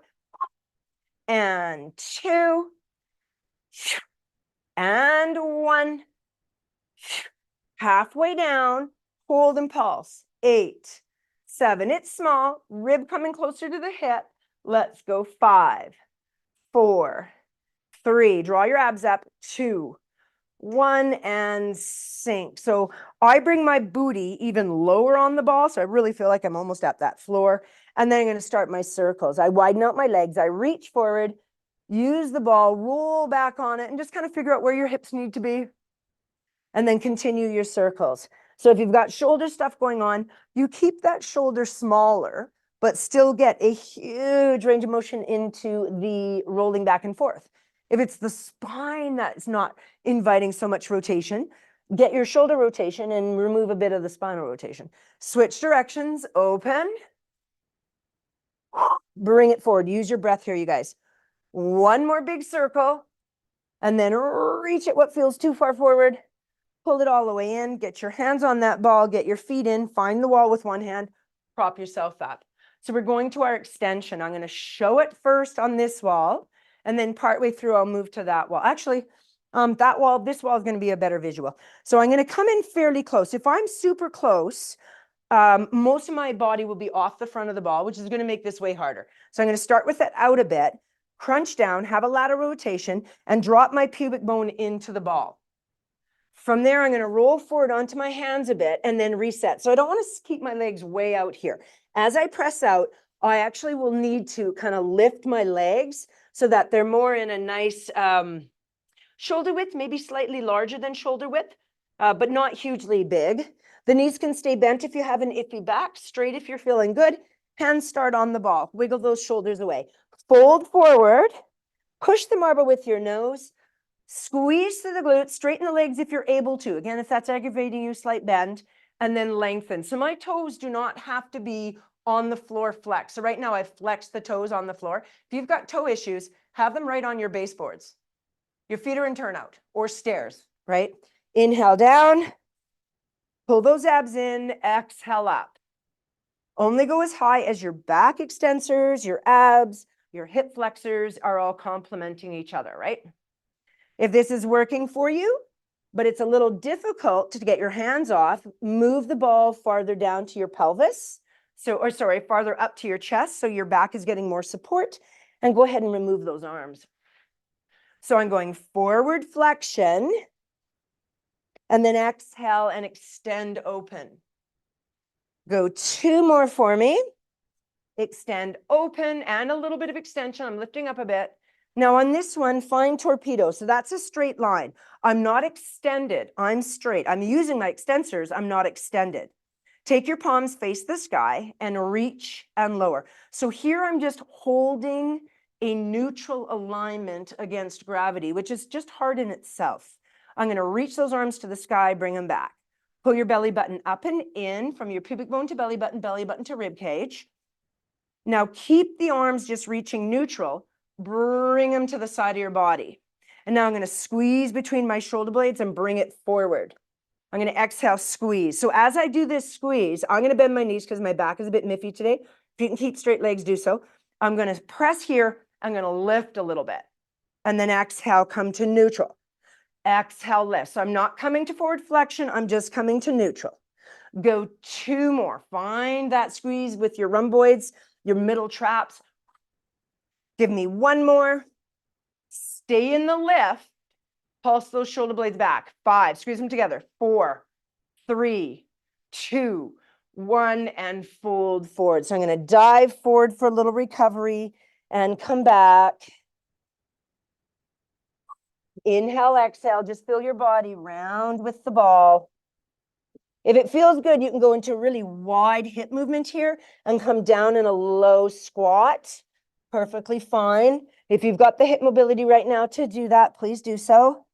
And 2. And 1. Halfway down. Hold and pulse. 8, 7. It's small. Rib coming closer to the hip. Let's go 5, 4, 3. Draw your abs up. 2, 1, and sink. So I bring my booty even lower on the ball. So I really feel like I'm almost at that floor. And then I'm going to start my circles. I widen out my legs. I reach forward, use the ball, roll back on it, and just kind of figure out where your hips need to be. And then continue your circles. So if you've got shoulder stuff going on, you keep that shoulder smaller, but still get a huge range of motion into the rolling back and forth. If it's the spine that's not inviting so much rotation, get your shoulder rotation and remove a bit of the spinal rotation. Switch directions, open. Bring it forward. Use your breath here, you guys. 1 more big circle, and then reach it what feels too far forward. Pull it all the way in, get your hands on that ball, get your feet in, find the wall with one hand, prop yourself up. So we're going to our extension. I'm going to show it first on this wall, and then partway through, I'll move to that wall. Actually, this wall is going to be a better visual. So I'm going to come in fairly close. If I'm super close, most of my body will be off the front of the ball, which is going to make this way harder. So I'm going to start with it out a bit, crunch down, have a lateral rotation, and drop my pubic bone into the ball. From there, I'm going to roll forward onto my hands a bit and then reset. So I don't want to keep my legs way out here. As I press out, I actually will need to kind of lift my legs so that they're more in a nice shoulder width, maybe slightly larger than shoulder width, but not hugely big. The knees can stay bent if you have an iffy back, straight if you're feeling good. Hands start on the ball. Wiggle those shoulders away. Fold forward. Push the marble with your nose. Squeeze through the glutes, straighten the legs if you're able to. Again, if that's aggravating you, slight bend, and then lengthen. So my toes do not have to be on the floor flex. So right now I've flexed the toes on the floor. If you've got toe issues, have them right on your baseboards. Your feet are in turnout or stairs, right? Inhale down, pull those abs in, exhale up. Only go as high as your back extensors, your abs, your hip flexors are all complementing each other, right? If this is working for you, but it's a little difficult to get your hands off, move the ball farther down to your pelvis. Farther up to your chest so your back is getting more support, and go ahead and remove those arms. So I'm going forward flexion, and then exhale and extend open. Go 2 more for me. Extend open and a little bit of extension. I'm lifting up a bit. Now on this one, find torpedo. So that's a straight line. I'm not extended. I'm straight. I'm using my extensors. I'm not extended. Take your palms, face the sky, and reach and lower. So here I'm just holding a neutral alignment against gravity, which is just hard in itself. I'm going to reach those arms to the sky, bring them back. Pull your belly button up and in from your pubic bone to belly button to rib cage. Now keep the arms just reaching neutral. Bring them to the side of your body. And now I'm going to squeeze between my shoulder blades and bring it forward. I'm going to exhale, squeeze. So as I do this squeeze, I'm going to bend my knees because my back is a bit miffy today. If you can keep straight legs, do so. I'm going to press here. I'm going to lift a little bit. And then exhale, come to neutral. Exhale, lift. So I'm not coming to forward flexion. I'm just coming to neutral. Go 2 more. Find that squeeze with your rhomboids, your middle traps. Give me 1 more. Stay in the lift. Pulse those shoulder blades back. 5. Squeeze them together. 4, 3, 2, 1, and fold forward. So I'm going to dive forward for a little recovery and come back. Inhale, exhale. Just feel your body round with the ball. If it feels good, you can go into a really wide hip movement here and come down in a low squat. Perfectly fine. If you've got the hip mobility right now to do that, please do so.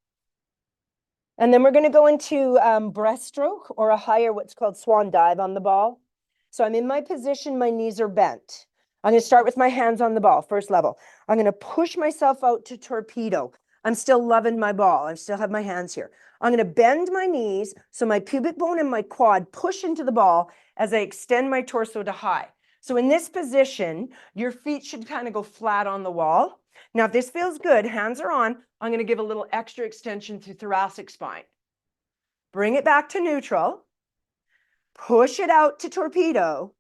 And then we're going to go into breaststroke or a higher, what's called swan dive on the ball. So I'm in my position, my knees are bent. I'm going to start with my hands on the ball, first level. I'm going to push myself out to torpedo. I'm still loving my ball. I still have my hands here. I'm going to bend my knees so my pubic bone and my quad push into the ball as I extend my torso to high. So in this position, your feet should kind of go flat on the wall. Now, if this feels good, hands are on, I'm going to give a little extra extension through thoracic spine. Bring it back to neutral. Push it out to torpedo.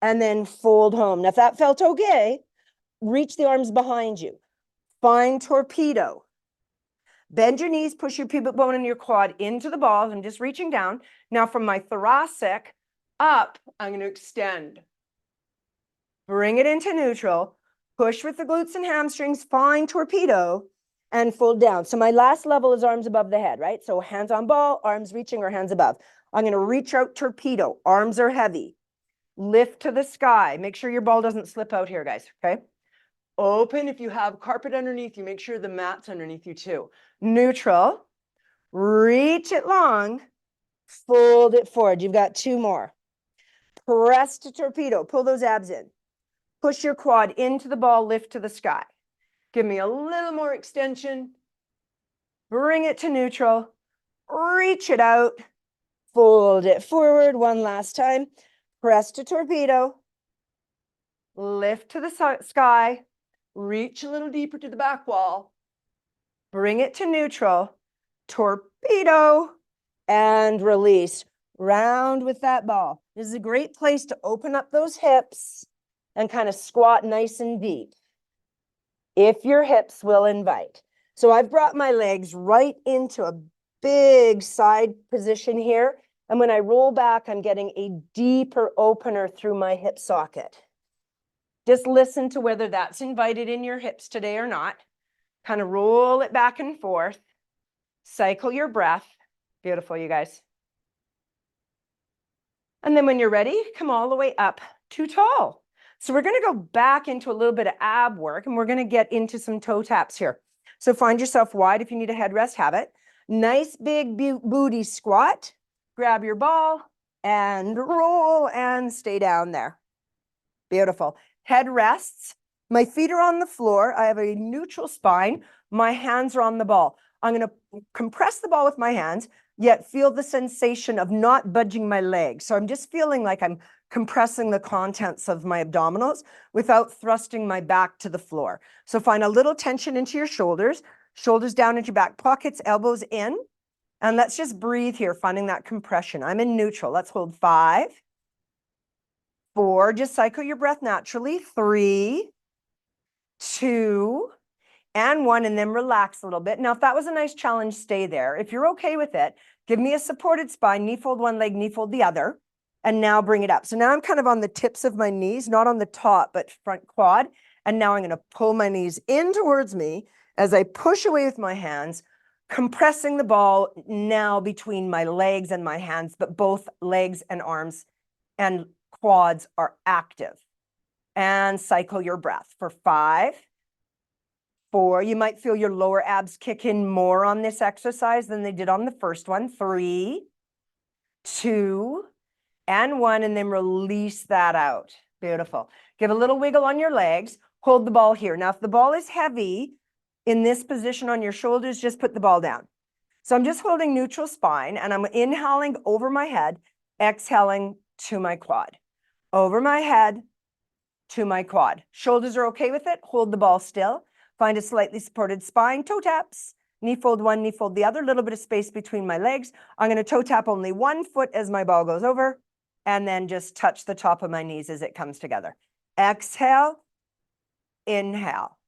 And then fold home. Now, if that felt okay, reach the arms behind you. Find torpedo. Bend your knees, push your pubic bone and your quad into the ball. I'm just reaching down. Now, from my thoracic up, I'm going to extend. Bring it into neutral. Push with the glutes and hamstrings. Find torpedo and fold down. So my last level is arms above the head, right? So hands on ball, arms reaching or hands above. I'm going to reach out torpedo. Arms are heavy. Lift to the sky. Make sure your ball doesn't slip out here, guys, okay? Open. If you have carpet underneath you, make sure the mat's underneath you too. Neutral. Reach it long. Fold it forward. You've got two more. Press to torpedo. Pull those abs in. Push your quad into the ball. Lift to the sky. Give me a little more extension. Bring it to neutral. Reach it out. Fold it forward one last time. Press to torpedo. Lift to the sky. Reach a little deeper to the back wall. Bring it to neutral. Torpedo. And release. Round with that ball. This is a great place to open up those hips and kind of squat nice and deep, if your hips will invite. So I've brought my legs right into a big side position here. And when I roll back, I'm getting a deeper opener through my hip socket. Just listen to whether that's invited in your hips today or not. Kind of roll it back and forth. Cycle your breath. Beautiful, you guys. And then when you're ready, come all the way up to tall. So we're going to go back into a little bit of ab work, and we're going to get into some toe taps here. So find yourself wide. If you need a headrest, have it. Nice big booty squat. Grab your ball and roll and stay down there. Beautiful. Head rests. My feet are on the floor. I have a neutral spine. My hands are on the ball. I'm going to compress the ball with my hands, yet feel the sensation of not budging my legs. So I'm just feeling like I'm compressing the contents of my abdominals without thrusting my back to the floor. So find a little tension into your shoulders down into your back pockets, elbows in. And let's just breathe here, finding that compression. I'm in neutral. Let's hold 5, 4, just cycle your breath naturally. 3, 2, and 1, and then relax a little bit. Now, if that was a nice challenge, stay there. If you're okay with it, give me a supported spine, knee fold one leg, knee fold the other, and now bring it up. So now I'm kind of on the tips of my knees, not on the top, but front quad. And now I'm going to pull my knees in towards me as I push away with my hands, compressing the ball now between my legs and my hands, but both legs and arms and quads are active. And cycle your breath for 5, 4. You might feel your lower abs kick in more on this exercise than they did on the first one. 3, 2, and 1, and then release that out. Beautiful. Give a little wiggle on your legs. Hold the ball here. Now, if the ball is heavy in this position on your shoulders, just put the ball down. So I'm just holding neutral spine, and I'm inhaling over my head, exhaling to my quad. Over my head to my quad. Shoulders are okay with it. Hold the ball still. Find a slightly supported spine. Toe taps. Knee fold one, knee fold the other. Little bit of space between my legs. I'm going to toe tap only one foot as my ball goes over, and then just touch the top of my knees as it comes together. Exhale. Inhale.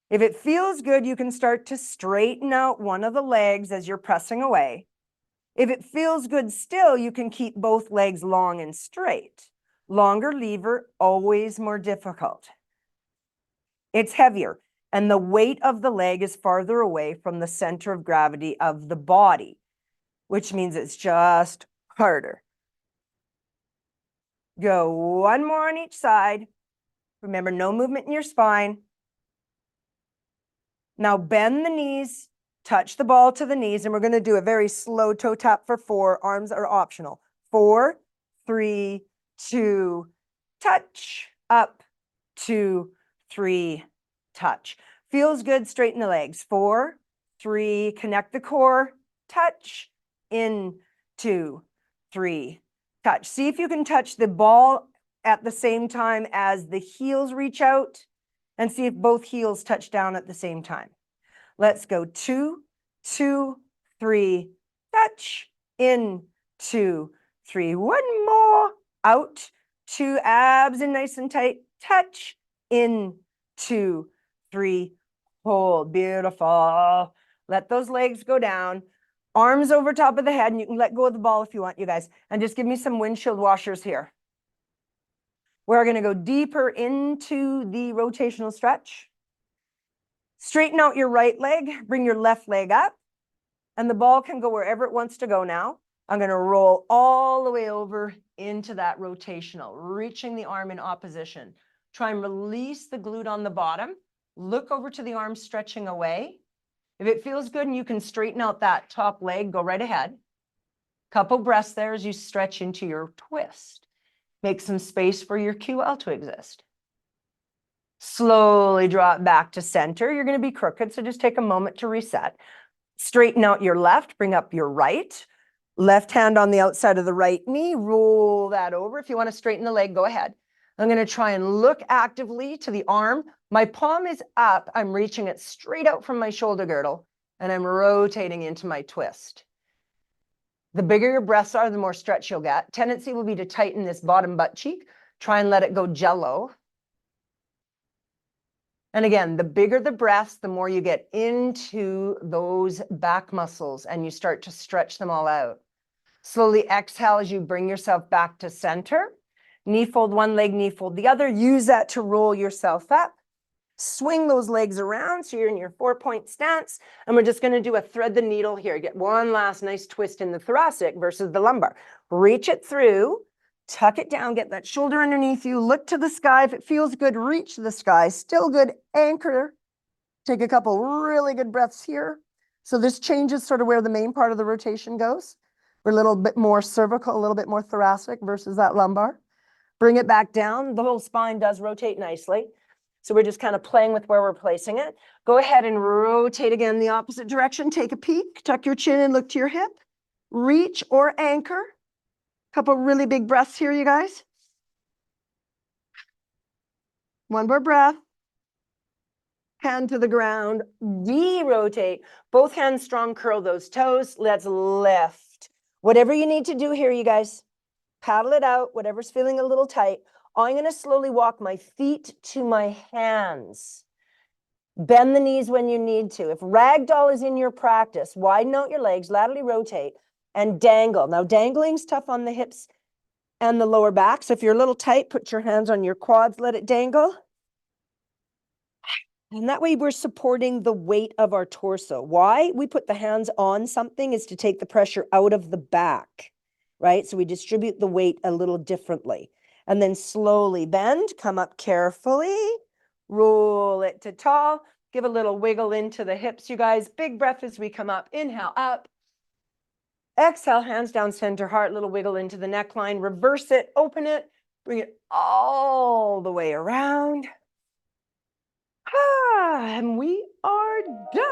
If it feels good, you can start to straighten out one of the legs as you're pressing away. If it feels good still, you can keep both legs long and straight. Longer lever, always more difficult. It's heavier, and the weight of the leg is farther away from the center of gravity of the body, which means it's just harder. Go one more on each side. Remember, no movement in your spine. Now bend the knees, touch the ball to the knees, and we're going to do a very slow toe tap for 4. Arms are optional. 4, 3, 2, touch, up, 2, 3, touch. Feels good, straighten the legs. 4, 3, connect the core, touch, in, 2, 3, touch. See if you can touch the ball at the same time as the heels reach out, and see if both heels touch down at the same time. Let's go 2, 2, 3, touch, in, 2, 3. One more, out, 2, abs in nice and tight, touch, in, 2, 3, hold. Beautiful. Let those legs go down. Arms over top of the head, and you can let go of the ball if you want, you guys. And just give me some windshield washers here. We're going to go deeper into the rotational stretch. Straighten out your right leg, bring your left leg up, and the ball can go wherever it wants to go now. I'm going to roll all the way over into that rotational, reaching the arm in opposition. Try and release the glute on the bottom. Look over to the arm stretching away. If it feels good and you can straighten out that top leg, go right ahead. Couple breaths there as you stretch into your twist. Make some space for your QL to exist. Slowly draw it back to center. You're going to be crooked, so just take a moment to reset. Straighten out your left, bring up your right. Left hand on the outside of the right knee, roll that over. If you want to straighten the leg, go ahead. I'm going to try and look actively to the arm. My palm is up. I'm reaching it straight out from my shoulder girdle, and I'm rotating into my twist. The bigger your breaths are, the more stretch you'll get. Tendency will be to tighten this bottom butt cheek. Try and let it go jello. And again, the bigger the breaths, the more you get into those back muscles and you start to stretch them all out. Slowly exhale as you bring yourself back to center. Knee fold one leg, knee fold the other. Use that to roll yourself up. Swing those legs around so you're in your 4-point stance. And we're just going to do a thread the needle here. Get one last nice twist in the thoracic versus the lumbar. Reach it through. Tuck it down, get that shoulder underneath you, look to the sky. If it feels good, reach the sky. Still good, anchor. Take a couple really good breaths here. So this changes sort of where the main part of the rotation goes. We're a little bit more cervical, a little bit more thoracic versus that lumbar. Bring it back down. The whole spine does rotate nicely. So we're just kind of playing with where we're placing it. Go ahead and rotate again the opposite direction. Take a peek, tuck your chin and look to your hip. Reach or anchor. Couple really big breaths here, you guys. One more breath. Hand to the ground. De-rotate. Both hands strong, curl those toes. Let's lift. Whatever you need to do here, you guys. Paddle it out, whatever's feeling a little tight. I'm going to slowly walk my feet to my hands. Bend the knees when you need to. If ragdoll is in your practice, widen out your legs, laterally rotate, and dangle. Now, dangling's tough on the hips and the lower back. So if you're a little tight, put your hands on your quads, let it dangle. And that way we're supporting the weight of our torso. Why we put the hands on something is to take the pressure out of the back, right? So we distribute the weight a little differently. And then slowly bend, come up carefully, roll it to tall, give a little wiggle into the hips, you guys. Big breath as we come up, inhale up. Exhale, hands down center, heart, little wiggle into the neckline, reverse it, open it, bring it all the way around. And we are done.